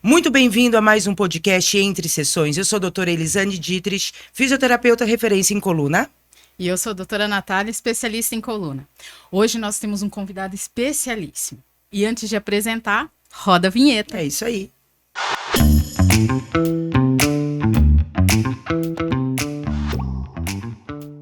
Muito bem-vindo a mais um podcast Entre Sessões. Eu sou a doutora Elisane Dietrich, fisioterapeuta referência em coluna. E eu sou a doutora Natália, especialista em coluna. Hoje nós temos um convidado especialíssimo. E antes de apresentar, roda a vinheta. É isso aí.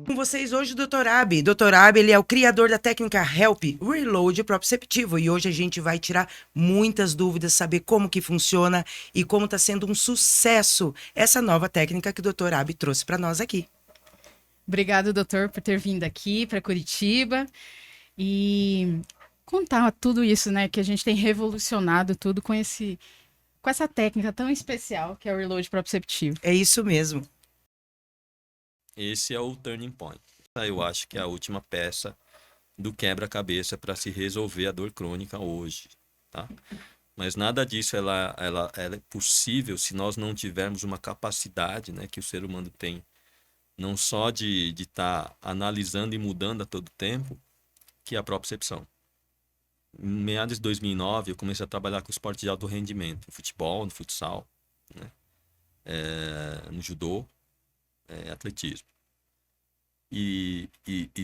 Com vocês hoje o Dr. Abi. Dr. Abi, ele é o criador da técnica Help Reload Proprioceptivo e hoje a gente vai tirar muitas dúvidas, saber como que funciona e como está sendo um sucesso essa nova técnica que o Dr. Abi trouxe para nós aqui. Obrigado, doutor, por ter vindo aqui para Curitiba e contar tudo isso, né? Que a gente tem revolucionado tudo com essa técnica tão especial que é o Reload Proprioceptivo. É isso mesmo. Esse é o turning point. Eu acho que é a última peça do quebra-cabeça para se resolver a dor crônica hoje, tá? Mas nada disso ela é possível se nós não tivermos uma capacidade, né, que o ser humano tem, não só de estar analisando e mudando a todo tempo, que é a propriocepção. Em meados de 2009, eu comecei a trabalhar com esporte de alto rendimento, no futebol, no futsal, né, no judô, atletismo. E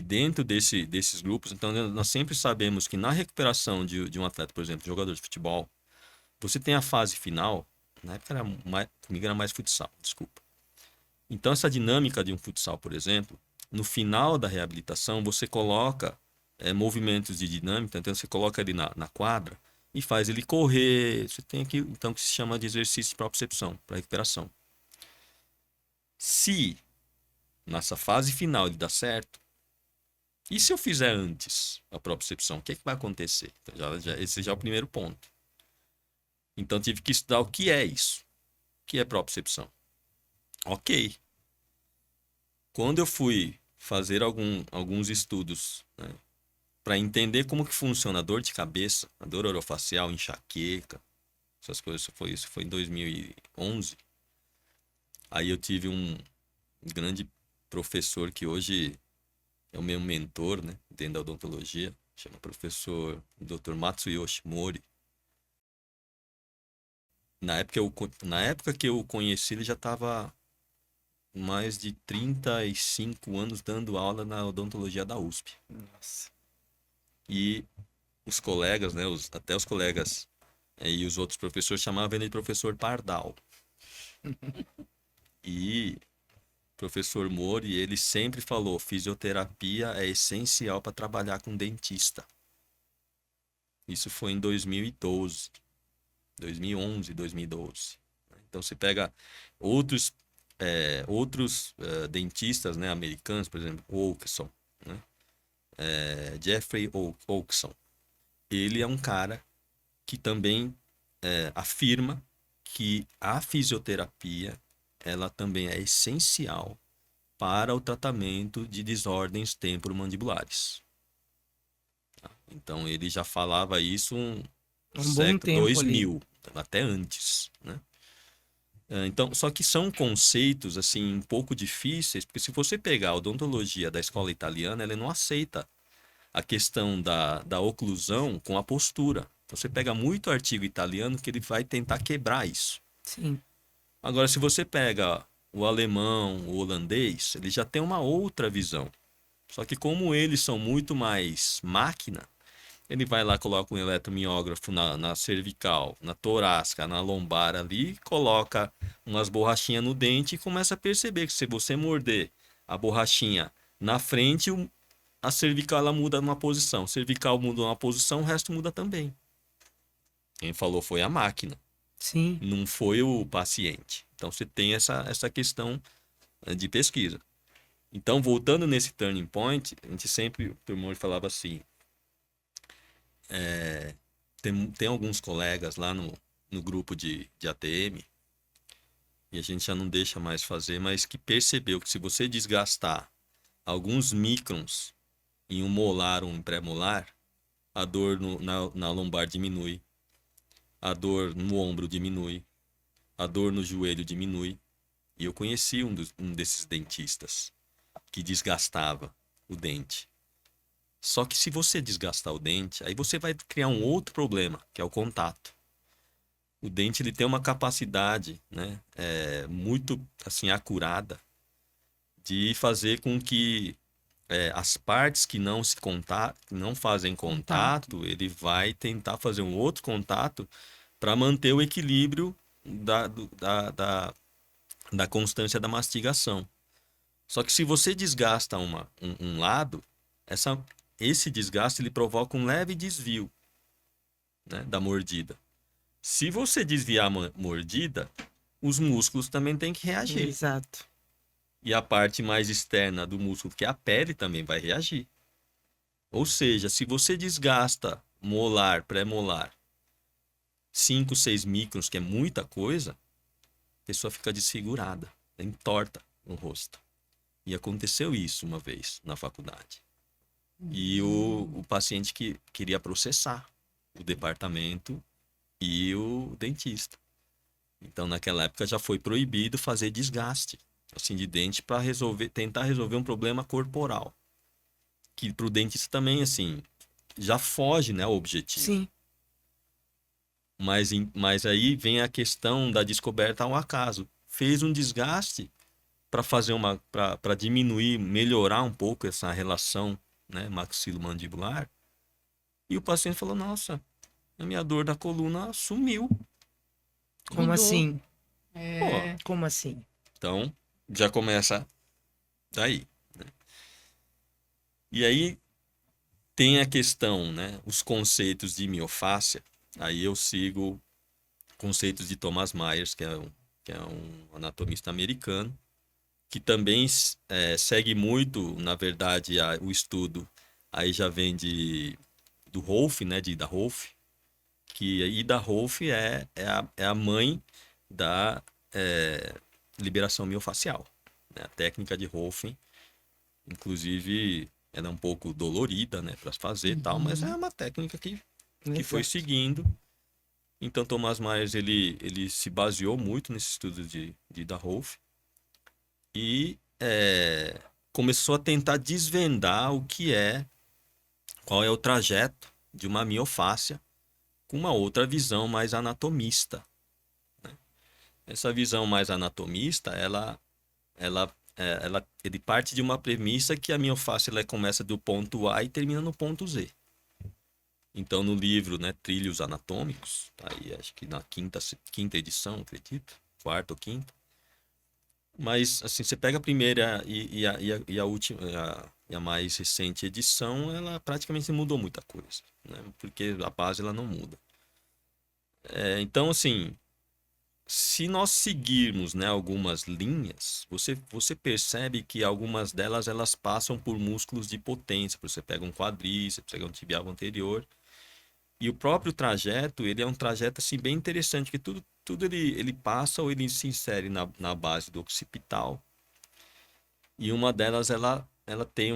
dentro desses grupos, então nós sempre sabemos que na recuperação de um atleta, por exemplo, jogador de futebol, você tem a fase final, na época comigo era mais futsal, desculpa. Então essa dinâmica de um futsal, por exemplo, no final da reabilitação você coloca movimentos de dinâmica, então você coloca ele na quadra e faz ele correr, você tem aqui então que se chama de exercício de propriocepção para recuperação. Se nessa fase final ele dá certo, e se eu fizer antes a propriocepção, o que vai acontecer? Então, esse já é o primeiro ponto. Então tive que estudar o que é isso. O que é propriocepção? Ok. Quando eu fui fazer alguns estudos, né, para entender como que funciona a dor de cabeça, a dor orofacial, enxaqueca, essas coisas, isso foi em 2011. Aí eu tive um grande professor que hoje é o meu mentor, né, dentro da odontologia, chama professor Dr. Matsuyoshi Mori. Na época que eu o conheci, ele já estava mais de 35 anos dando aula na odontologia da USP. Nossa. E os colegas, né, até os colegas e os outros professores chamavam ele de professor Pardal. E professor Mori, ele sempre falou, fisioterapia é essencial para trabalhar com dentista. Isso foi em 2012, 2011, 2012. Então você pega outros dentistas, né, americanos, por exemplo, Oakson, né? Jeffrey Oakson. Ele é um cara que também afirma que a fisioterapia ela também é essencial para o tratamento de desordens temporomandibulares. Então ele já falava isso no século 2000, até antes, né? Então, só que são conceitos assim um pouco difíceis, porque se você pegar a odontologia da escola italiana, ela não aceita a questão da oclusão com a postura. Então, você pega muito artigo italiano que ele vai tentar quebrar isso. Sim. Agora, se você pega o alemão, o holandês, ele já tem uma outra visão. Só que como eles são muito mais máquina, ele vai lá, coloca um eletromiógrafo na cervical, na torácica, na lombar ali, coloca umas borrachinhas no dente e começa a perceber que se você morder a borrachinha na frente, a cervical ela muda uma posição. A cervical muda uma posição, o resto muda também. Quem falou foi a máquina. Sim. Não foi o paciente. Então você tem essa questão de pesquisa. Então, voltando nesse turning point, a gente sempre, o Dr. falava assim, tem alguns colegas lá no grupo de ATM, e a gente já não deixa mais fazer, mas que percebeu que se você desgastar alguns microns em um molar ou um pré-molar, a dor na lombar diminui, a dor no ombro diminui, a dor no joelho diminui. E eu conheci um desses dentistas que desgastava o dente. Só que se você desgastar o dente, aí você vai criar um outro problema, que é o contato. o dente ele tem uma capacidade, né, muito assim acurada de fazer com que as partes que não se que não fazem contato, ele vai tentar fazer um outro contato para manter o equilíbrio da constância da mastigação. Só que se você desgasta um lado, esse desgaste ele provoca um leve desvio, né, da mordida. Se você desviar a mordida, os músculos também têm que reagir. Exato. E a parte mais externa do músculo, que é a pele, também vai reagir. Ou seja, se você desgasta molar, pré-molar, 5, 6 microns, que é muita coisa, a pessoa fica desfigurada, entorta no rosto. E aconteceu isso uma vez na faculdade. E o paciente que queria processar o departamento e o dentista. Então, naquela época já foi proibido fazer desgaste assim de dente para tentar resolver um problema corporal. Que para o dentista também assim já foge, né, ao objetivo. Sim. Mas aí vem a questão da descoberta ao acaso. Fez um desgaste para fazer para diminuir, melhorar um pouco essa relação, né, maxilomandibular. E o paciente falou: "Nossa, a minha dor da coluna sumiu". Como Mudou. assim? Pô, Como assim? então já começa daí, né? E aí tem a questão, né, os conceitos de miofáscia. Aí eu sigo conceitos de Thomas Myers, que é um anatomista americano, que também segue muito, na verdade, o estudo. Aí já vem do Rolf, né, de Ida Rolf, que Ida Rolf é a mãe da liberação miofacial, né? A técnica de Rolf, inclusive, ela é um pouco dolorida, né, para fazer e tal, mas é uma técnica que foi seguindo. Então, Thomas Myers ele se baseou muito nesse estudo de Ida Rolf e começou a tentar desvendar qual é o trajeto de uma miofáscia com uma outra visão mais anatomista, né? Essa visão mais anatomista, ele parte de uma premissa que a miofáscia ela começa do ponto A e termina no ponto Z. Então, no livro, né, Trilhos Anatômicos, aí acho que na quinta edição, acredito, quarta ou quinta. Mas, assim, você pega a primeira e a última, e a mais recente edição, ela praticamente mudou muita coisa, né? Porque a base ela não muda. Então, assim, se nós seguirmos, né, algumas linhas, você percebe que algumas delas elas passam por músculos de potência. Você pega um quadríceps, você pega um tibial anterior. E o próprio trajeto, ele é um trajeto assim, bem interessante, que tudo ele passa ou ele se insere na base do occipital. E uma delas, ela tem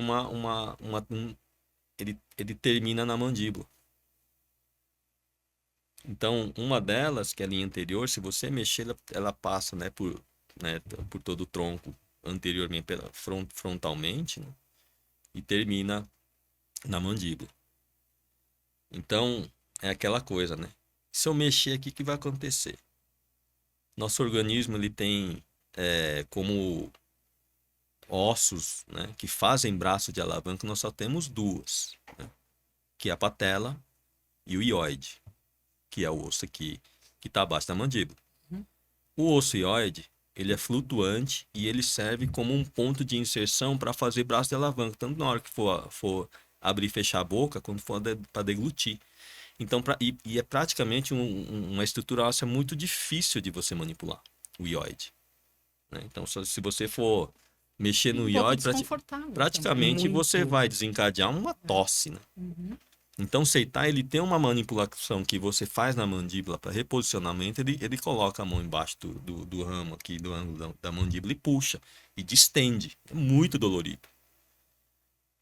ele termina na mandíbula. Então, uma delas, que é a linha anterior, se você mexer, ela passa, né, por todo o tronco anteriormente, frontalmente, né, e termina na mandíbula. Então, é aquela coisa, né? Se eu mexer aqui, o que vai acontecer? Nosso organismo ele tem como ossos, né, que fazem braço de alavanca, nós só temos duas, né? Que é a patela e o hioide, que é o osso aqui que está abaixo da mandíbula. O osso hioide, ele é flutuante e ele serve como um ponto de inserção para fazer braço de alavanca, tanto na hora que for abrir e fechar a boca, quando for para deglutir. Então, e é praticamente uma estrutura óssea muito difícil de você manipular, o hioide, né? Então, se você for mexer no hioide, praticamente você vai desencadear uma tosse, né? Então, o Seitai, ele tem uma manipulação que você faz na mandíbula para reposicionamento, ele coloca a mão embaixo do ramo aqui, do ângulo da mandíbula e puxa, e distende. É muito dolorido.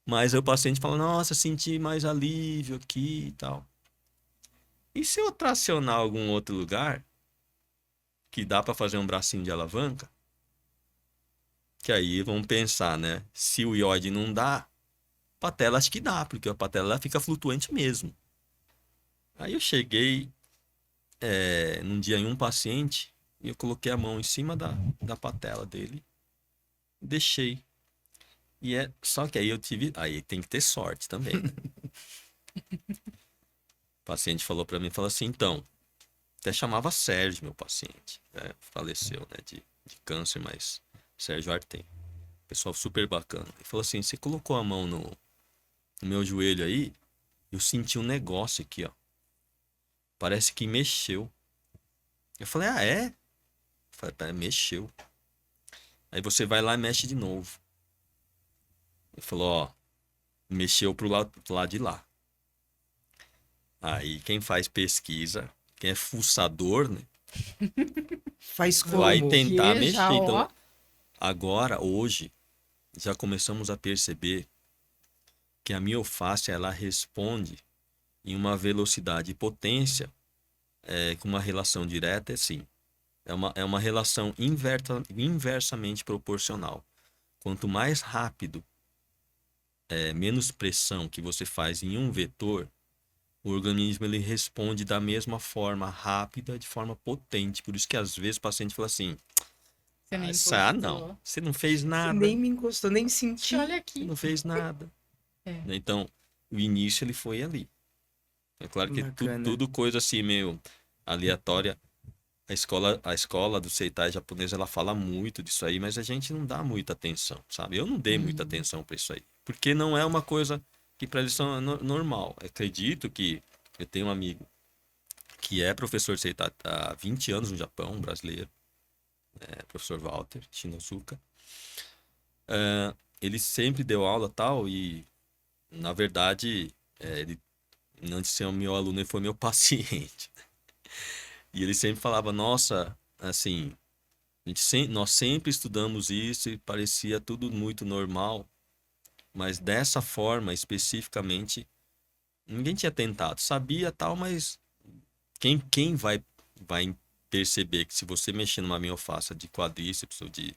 Mas aí o paciente fala: "Nossa, senti mais alívio aqui e tal". E se eu tracionar algum outro lugar que dá para fazer um bracinho de alavanca? Que aí vamos pensar, né? Se o iode não dá, patela acho que dá, porque a patela fica flutuante mesmo. Aí eu cheguei num dia em um paciente, e eu coloquei a mão em cima da patela dele, deixei. Só que aí tem que ter sorte também. O paciente falou pra mim, falou assim, então, até chamava Sérgio, meu paciente, né? Faleceu, né, de câncer, mas Sérgio Artem, pessoal super bacana. Ele falou assim, você colocou a mão no meu joelho aí, eu senti um negócio aqui, ó. Parece que mexeu. Eu falei, ah, é? Eu falei, "Tá, mexeu. Aí você vai lá e mexe de novo. Ele falou, ó, mexeu pro lado de lá. Aí quem faz pesquisa, quem é fuçador, né, Faz vai como? tentar Que mexer. já, ó. Então, agora, hoje, já começamos a perceber que a miofáscia, ela responde em uma velocidade e potência com uma relação direta, assim. É uma relação inversamente proporcional. Quanto mais rápido, menos pressão que você faz em um vetor, o organismo ele responde da mesma forma rápida, de forma potente. Por isso que às vezes o paciente fala assim, Você nem não, encostou. você não fez Você nada, nem me encostou, nem senti. Olha você aqui. não fez nada. É. Então, o início ele foi ali. É claro que Bacana. tudo coisa assim meio aleatória. A escola do Seitai japonesa, ela fala muito disso aí, mas a gente não dá muita atenção, sabe? Eu não dei muita atenção para isso aí, porque não é uma coisa que para eles são normal. Acredito que eu tenho um amigo que é professor de Seitai há 20 anos no Japão, um brasileiro, professor Walter Shinosuka. Ele sempre deu aula tal e, na verdade, ele antes de ser meu aluno, ele foi meu paciente. E ele sempre falava, nossa, assim, nós sempre estudamos isso e parecia tudo muito normal, mas dessa forma, especificamente, ninguém tinha tentado. Sabia tal, mas quem vai perceber que se você mexer numa miofascia de quadríceps ou de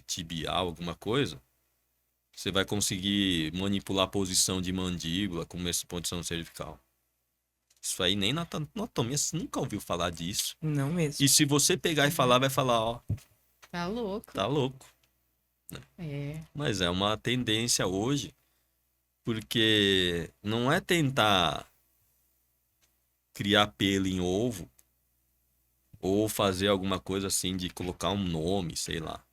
tibial, alguma coisa, você vai conseguir manipular a posição de mandíbula com essa posição cervical. Isso aí nem na anatomia, você nunca ouviu falar disso. Não mesmo. E se você pegar e falar, vai falar, ó, Tá louco. tá louco. É. Mas é uma tendência hoje, porque não é tentar criar pelo em ovo ou fazer alguma coisa assim de colocar um nome, sei lá.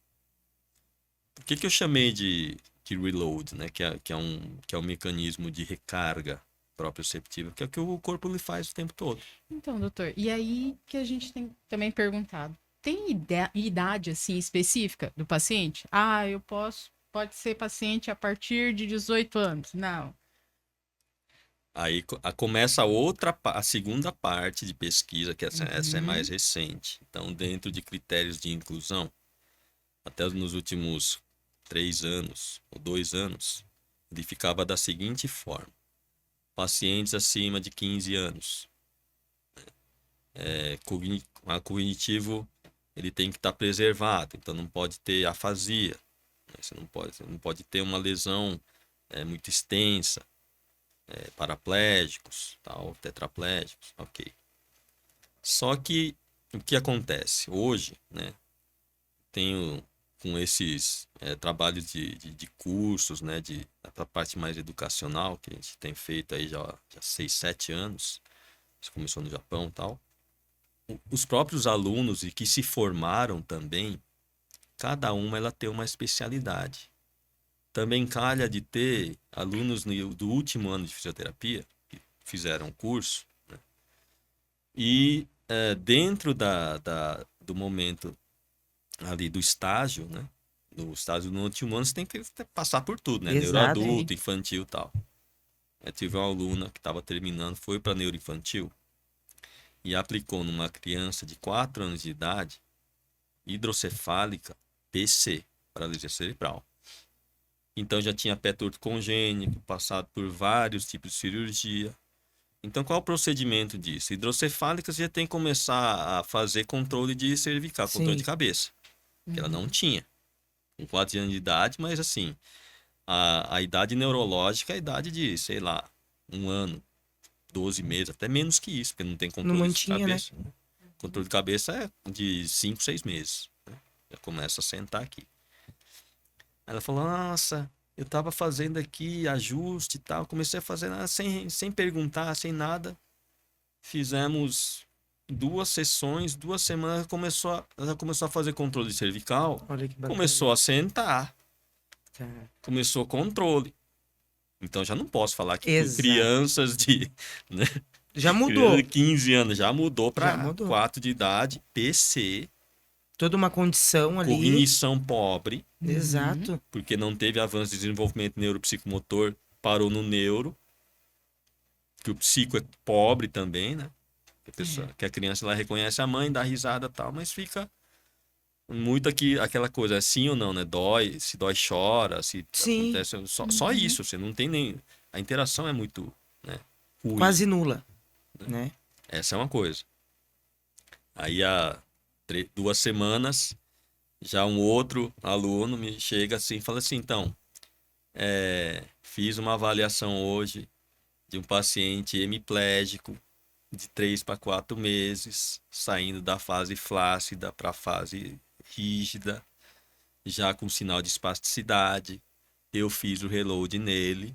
Por que eu chamei de reload, né? Que é um mecanismo de recarga proprioceptiva, que é o que o corpo lhe faz o tempo todo. Então, doutor, e aí que a gente tem também perguntado, tem idade assim específica do paciente? Ah, pode ser paciente a partir de 18 anos. Não. Aí começa a segunda parte de pesquisa, que essa é mais recente. Então, dentro de critérios de inclusão, até nos últimos 3 anos ou 2 anos, ele ficava da seguinte forma: pacientes acima de 15 anos, cognitivo, ele tem que estar preservado, então não pode ter afasia, né? Você não pode ter uma lesão muito extensa, paraplégicos, tal, tetraplégicos, ok. Só que o que acontece hoje, né? Tenho com esses trabalhos de cursos, né? Da parte mais educacional que a gente tem feito aí já 6, 7 anos. Isso começou no Japão e tal. Os próprios alunos e que se formaram também, cada uma ela tem uma especialidade. Também calha de ter alunos do último ano de fisioterapia que fizeram curso, né? E dentro do momento ali do estágio, né? No estágio do último ano, você tem que passar por tudo, né? Exato. Neuroadulto, infantil e tal. Eu tive uma aluna que estava terminando, foi para neuroinfantil e aplicou numa criança de 4 anos de idade hidrocefálica PC, paralisia cerebral. Então já tinha pé torto congênito, passado por vários tipos de cirurgia. Então qual é o procedimento disso? Hidrocefálica você já tem que começar a fazer controle de cervical, controle Sim. de cabeça, que ela não tinha. Com 4 anos de idade, mas assim, a idade neurológica é a idade de, sei lá, 1 ano, 12 meses, até menos que isso, porque não tem Não controle de mantinha, né? cabeça. Né? Controle de cabeça é de 5, 6 meses. Né? Já começa a sentar aqui. Aí ela falou, nossa, eu tava fazendo aqui ajuste e tal, comecei a fazer nada sem perguntar, sem nada. Fizemos 2 sessões, 2 semanas, ela começou a fazer controle cervical, Olha que bacana. começou a sentar, Tá. começou o controle. Então já não posso falar que com Exato. crianças de, né, Já mudou. criança de 15 anos, já mudou Já para mudou. 4 de idade, PC, Toda uma condição ali. cognição pobre, Exato. porque não teve avanço de desenvolvimento neuropsicomotor, parou no neuro, que o psico é pobre também, né? Que a criança ela reconhece a mãe, dá risada e tal, mas fica muito aquela coisa, sim ou não, né? Dói, se dói, chora, se Sim. acontece. Só isso, você não tem nem. A interação é muito, né, ruim. Quase nula. Né? Essa é uma coisa. Aí há 2 semanas, já um outro aluno me chega assim e fala assim, então, fiz uma avaliação hoje de um paciente hemiplégico de 3 para 4 meses, saindo da fase flácida para a fase rígida, já com sinal de espasticidade. Eu fiz o reload nele,